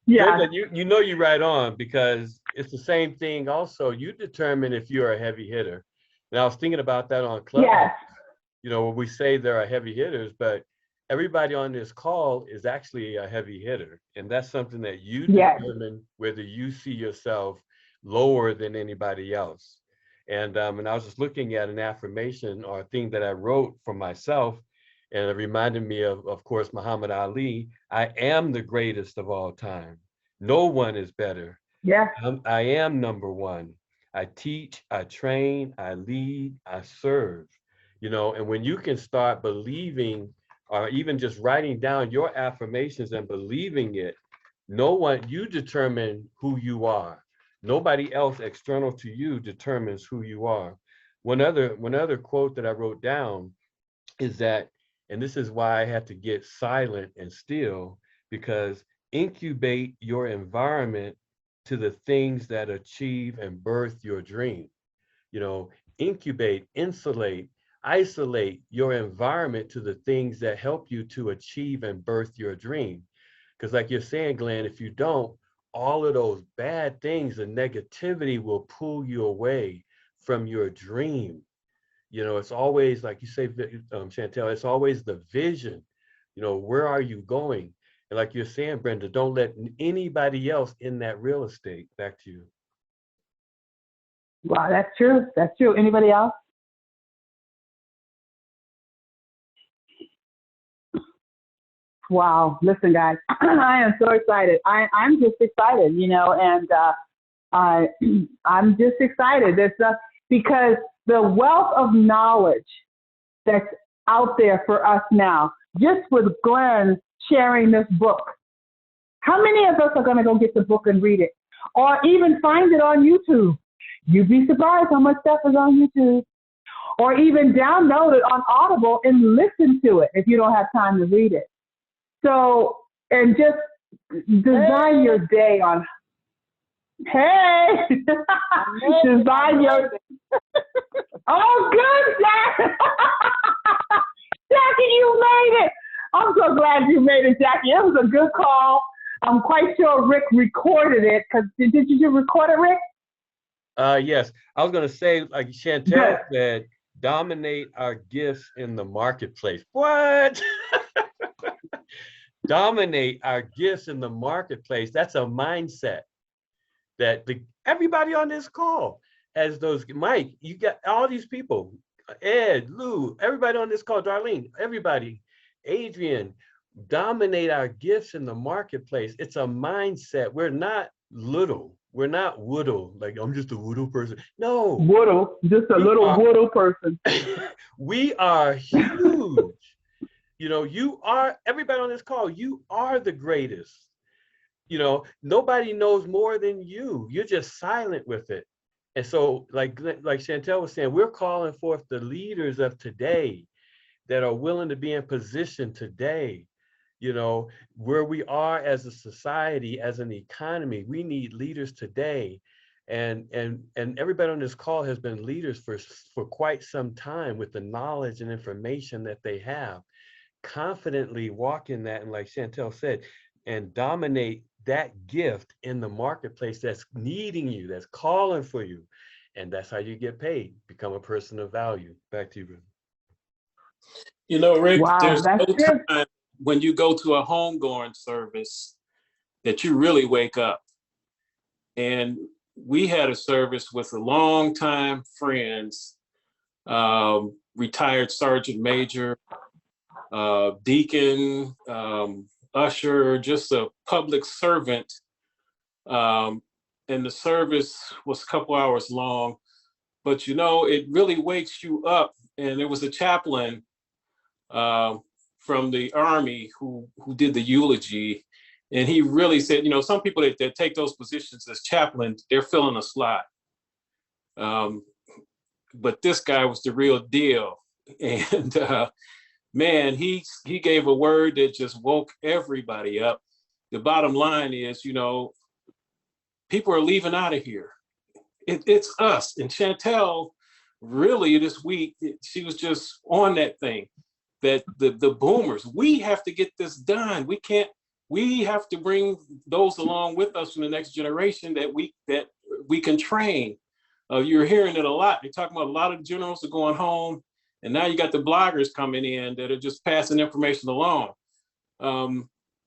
Yeah. Brenda, you know you're right on because it's the same thing also. You determine if you're a heavy hitter. And I was thinking about that on Clubhouse. Yes. You know, we say there are heavy hitters, but everybody on this call is actually a heavy hitter. And that's something that you determine whether you see yourself lower than anybody else. And I was just looking at an affirmation or a thing that I wrote for myself, and it reminded me of course, Muhammad Ali. I am the greatest of all time. No one is better. Yeah. I am number one. I teach, I train, I lead, I serve. You know, and when you can start believing or even just writing down your affirmations and believing it, you determine who you are. Nobody else external to you determines who you are. One other quote that I wrote down is that, and this is why I had to get silent and still, because incubate your environment to the things that achieve and birth your dream. You know, incubate, insulate, isolate your environment to the things that help you to achieve and birth your dream. Because like you're saying, Glenn, if you don't, all of those bad things and negativity will pull you away from your dream. You know, it's always, like you say, Chantel, it's always the vision. You know, where are you going? And like you're saying, Brenda, don't let anybody else in that real estate. Back to you. Wow, that's true. That's true. Anybody else? Wow. Listen, guys, I am so excited. I'm just excited, and I'm just excited. Because the wealth of knowledge that's out there for us now, just with Glenn sharing this book, how many of us are going to go get the book and read it, or even find it on YouTube? You'd be surprised how much stuff is on YouTube, or even download it on Audible and listen to it if you don't have time to read it. So, and just design your day on, design your, oh, good, Jackie. Jackie, you made it. I'm so glad you made it, Jackie. It was a good call. I'm quite sure Rick recorded it. Did you record it, Rick? Yes, I was going to say, like Chantel said, dominate our gifts in the marketplace. What? Dominate our gifts in the marketplace. That's a mindset that everybody on this call has those. Mike, you got all these people, Ed, Lou, everybody on this call, Darlene, everybody, Adrian, dominate our gifts in the marketplace. It's a mindset. We're not little. We're not woodle, like I'm just a woodle person. No. Woodle, just a little woodle person. We are huge. You are, everybody on this call, you are the greatest. Nobody knows more than you. You're just silent with it. And so like Chantel was saying, we're calling forth the leaders of today that are willing to be in position today. Where we are as a society, as an economy, we need leaders today. And everybody on this call has been leaders for quite some time with the knowledge and information that they have. Confidently walk in that, and like Chantel said, and dominate that gift in the marketplace that's needing you, that's calling for you. And that's how you get paid. Become a person of value. Back to you, Bruno. Rick, wow, there's no that's true. time when you go to a homegoing service that you really wake up. And we had a service with a longtime friends, retired Sergeant Major, deacon, usher, just a public servant. And the service was a couple hours long, but it really wakes you up. And there was a chaplain from the Army who did the eulogy. And he really said, some people that take those positions as chaplains, they're filling a slot. But this guy was the real deal. And man, he gave a word that just woke everybody up. The bottom line is, people are leaving out of here. It's us. And Chantel, really this week, she was just on that thing, that the boomers, we have to get this done. We have to bring those along with us from the next generation that we can train. You're hearing it a lot. They're talking about a lot of the generals are going home. And now you got the bloggers coming in that are just passing information along.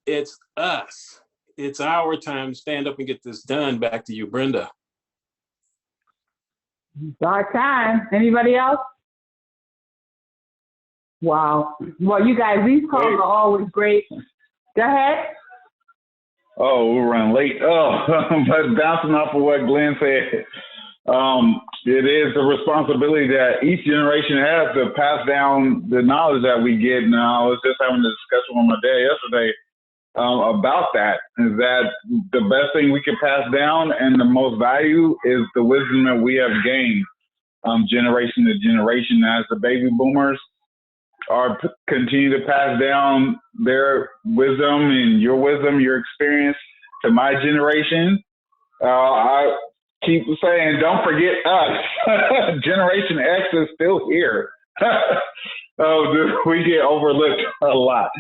It's us. It's our time to stand up and get this done. Back to you, Brenda. It's our time. Anybody else? Wow. Well, you guys, these calls are always great. Go ahead. Oh, we're running late. But bouncing off of what Glenn said, it is a responsibility that each generation has to pass down the knowledge that we get. Now, I was just having a discussion with my dad yesterday about that, is that the best thing we can pass down and the most value is the wisdom that we have gained generation to generation as the baby boomers are continue to pass down their wisdom and your experience to my generation. I keep saying, don't forget us. Generation X is still here. We get overlooked a lot.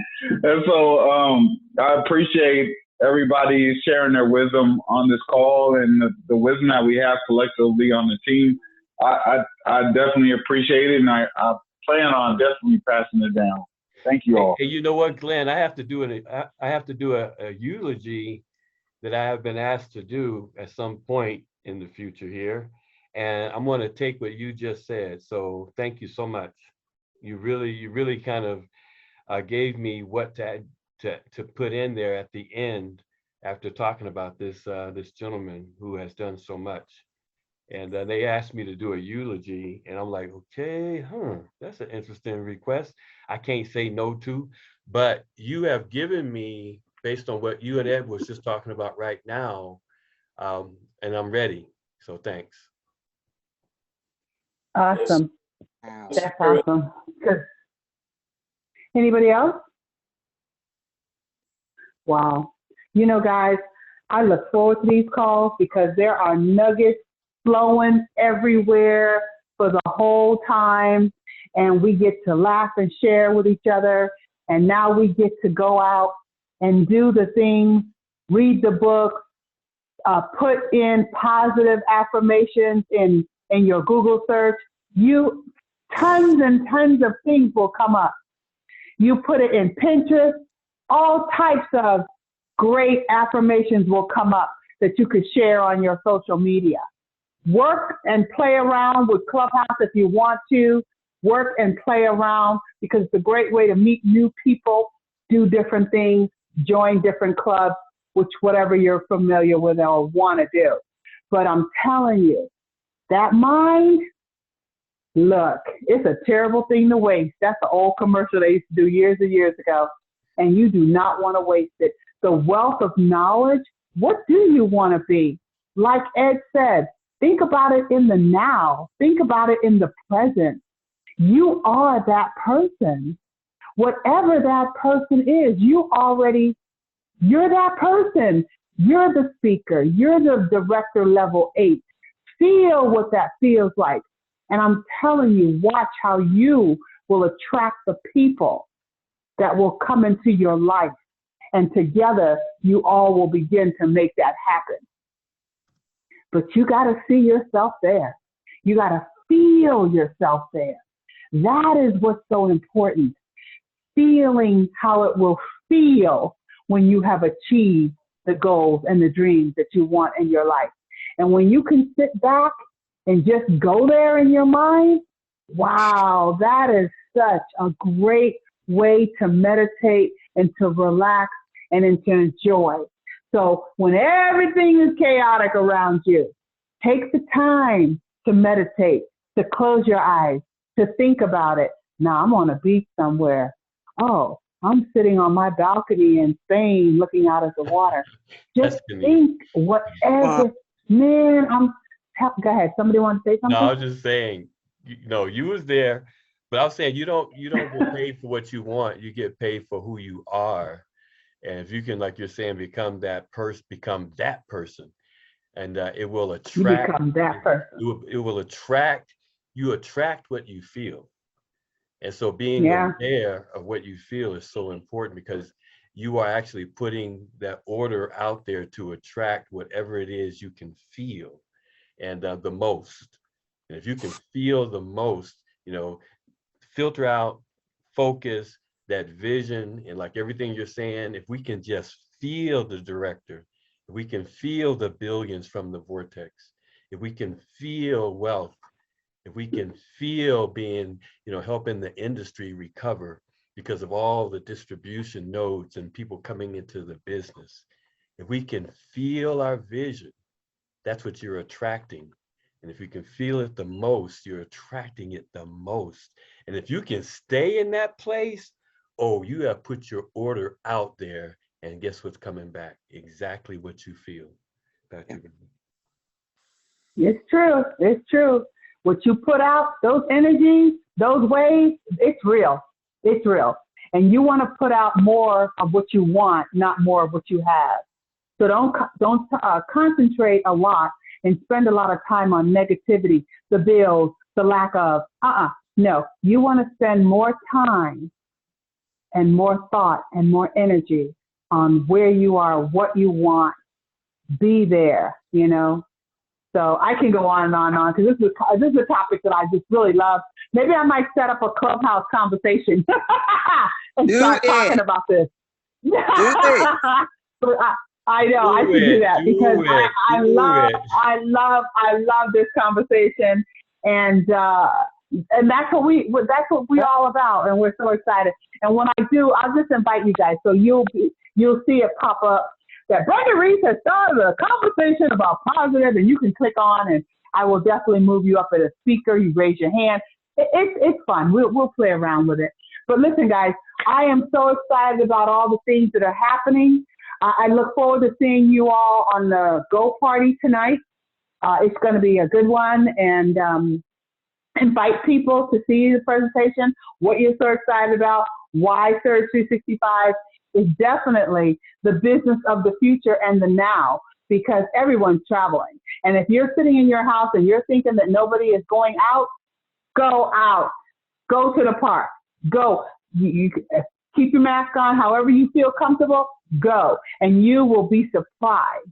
And so I appreciate everybody sharing their wisdom on this call and the wisdom that we have collectively on the team. I definitely appreciate it, and I plan on definitely passing it down. Thank you all. Hey, you know what, Glenn? I have to do a eulogy that I have been asked to do at some point in the future here. And I'm going to take what you just said. So thank you so much. You really kind of gave me what to put in there at the end after talking about this this gentleman who has done so much. And they asked me to do a eulogy, and I'm like, okay, that's an interesting request. I can't say no to, but you have given me, based on what you and Ed was just talking about right now, and I'm ready. So thanks. Awesome. Wow. That's awesome. Good. Anybody else? Wow. You know, guys, I look forward to these calls because there are nuggets flowing everywhere for the whole time. And we get to laugh and share with each other. And now we get to go out and do the things, read the book, put in positive affirmations in your Google search. Tons and tons of things will come up. You put it in Pinterest, all types of great affirmations will come up that you could share on your social media. Work and play around with Clubhouse if you want to. Work and play around because it's a great way to meet new people, do different things, join different clubs, which whatever you're familiar with or want to do. But I'm telling you, that mind, look, it's a terrible thing to waste. That's an old commercial they used to do years and years ago. And you do not want to waste it. The wealth of knowledge, what do you want to be? Like Ed said, think about it in the now. Think about it in the present. You are that person. Whatever that person is, you're that person. You're the speaker. You're the director level 8. Feel what that feels like. And I'm telling you, watch how you will attract the people that will come into your life. And together, you all will begin to make that happen. But you got to see yourself there. You got to feel yourself there. That is what's so important. Feeling how it will feel when you have achieved the goals and the dreams that you want in your life. And when you can sit back and just go there in your mind, wow, that is such a great way to meditate and to relax and to enjoy. So when everything is chaotic around you, take the time to meditate, to close your eyes, to think about it. Now I'm on a beach somewhere. Oh, I'm sitting on my balcony in Spain looking out at the water. Just think whatever, man, go ahead. Somebody want to say something? No, I was just saying, you was there, but I was saying you don't get paid for what you want. You get paid for who you are. And if you can, like you're saying, become that person, and it will attract. You become that person. It will attract. You attract what you feel, and so being aware of what you feel is so important because you are actually putting that order out there to attract whatever it is you can feel, and the most. And if you can feel the most, filter out, focus. That vision and like everything you're saying, if we can just feel the director, if we can feel the billions from the vortex, if we can feel wealth, if we can feel being, helping the industry recover because of all the distribution nodes and people coming into the business, if we can feel our vision, that's what you're attracting. And if you can feel it the most, you're attracting it the most. And if you can stay in that place, oh, you have put your order out there, and guess what's coming back? Exactly what you feel. It's true. It's true. What you put out, those energies, those waves, it's real. It's real. And you want to put out more of what you want, not more of what you have. So don't concentrate a lot and spend a lot of time on negativity, the bills, the lack of. No, you want to spend more time and more thought and more energy on where you are, what you want, be there, So I can go on and on and on because this is a topic that I just really love. Maybe I might set up a Clubhouse conversation and Do start it. talking about this. Do it. But I know I Do should do it, that do because it, I do love it. I love this conversation, and that's what we all about, and we're so excited. And when I do, I'll just invite you guys, so you'll see it pop up that Brenda Reese has started a conversation about positive, and you can click on, and I will definitely move you up as a speaker. You raise your hand. It's fun. We'll play around with it. But listen, guys, I am so excited about all the things that are happening. I look forward to seeing you all on the Go Party tonight. It's going to be a good one, and invite people to see the presentation, what you're so excited about, why Surge 365 is definitely the business of the future and the now, because everyone's traveling. And if you're sitting in your house and you're thinking that nobody is going out, go out. Go to the park. Go. You keep your mask on however you feel comfortable. Go. And you will be surprised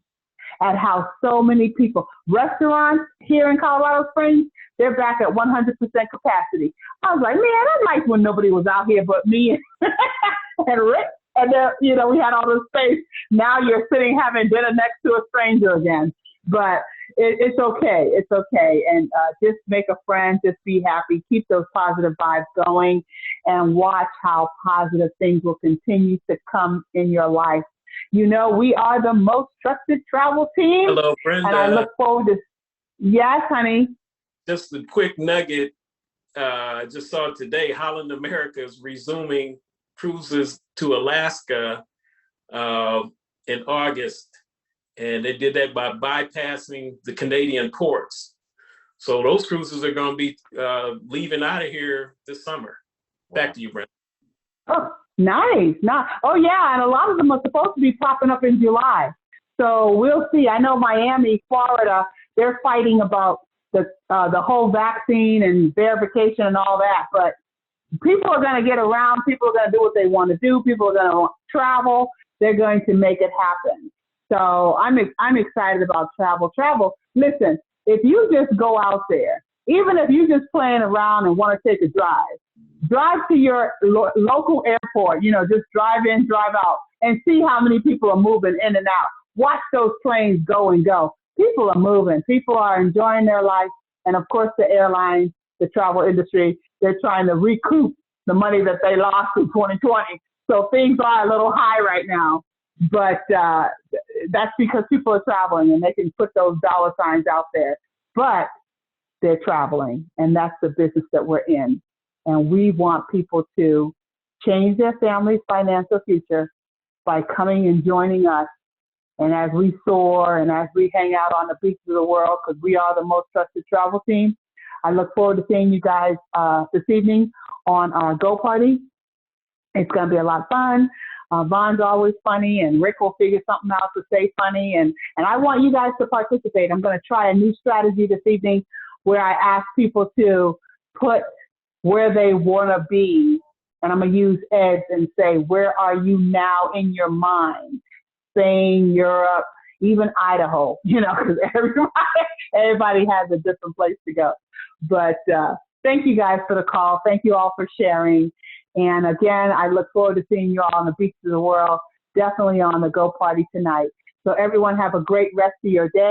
at how so many people, restaurants here in Colorado Springs, they're back at 100% capacity. I was like, man, I liked when nobody was out here but me and Rick. And then, we had all this space. Now you're sitting having dinner next to a stranger again. But it's okay. It's okay. And just make a friend. Just be happy. Keep those positive vibes going and watch how positive things will continue to come in your life. We are the most trusted travel team. Hello, Brenda. And I look forward to, yes, honey. Just a quick nugget. I just saw it today. Holland America is resuming cruises to Alaska in August. And they did that by bypassing the Canadian ports. So those cruises are going to be leaving out of here this summer. Back to you, Brenda. Oh, nice. Oh, yeah. And a lot of them are supposed to be popping up in July. So we'll see. I know Miami, Florida, they're fighting about the whole vaccine and verification and all that. But people are going to get around. People are going to do what they want to do. People are going to travel. They're going to make it happen. So I'm excited about travel. Listen, if you just go out there, even if you're just playing around and want to take a drive to your local airport, just drive in, drive out, and see how many people are moving in and out. Watch those planes go and go. People are moving. People are enjoying their life. And of course, the airlines, the travel industry, they're trying to recoup the money that they lost in 2020. So things are a little high right now. But that's because people are traveling and they can put those dollar signs out there. But they're traveling, and that's the business that we're in. And we want people to change their family's financial future by coming and joining us. And as we soar and as we hang out on the beaches of the world, because we are the most trusted travel team, I look forward to seeing you guys this evening on our Go Party. It's going to be a lot of fun. Von's always funny, and Rick will figure something out to stay funny. And I want you guys to participate. I'm going to try a new strategy this evening where I ask people to put where they want to be. And I'm going to use Eds and say, where are you now in your mind? Spain, Europe, even Idaho, because everybody has a different place to go. But thank you guys for the call. Thank you all for sharing. And again, I look forward to seeing you all on the beaches of the world, definitely on the Go Party tonight. So everyone have a great rest of your day.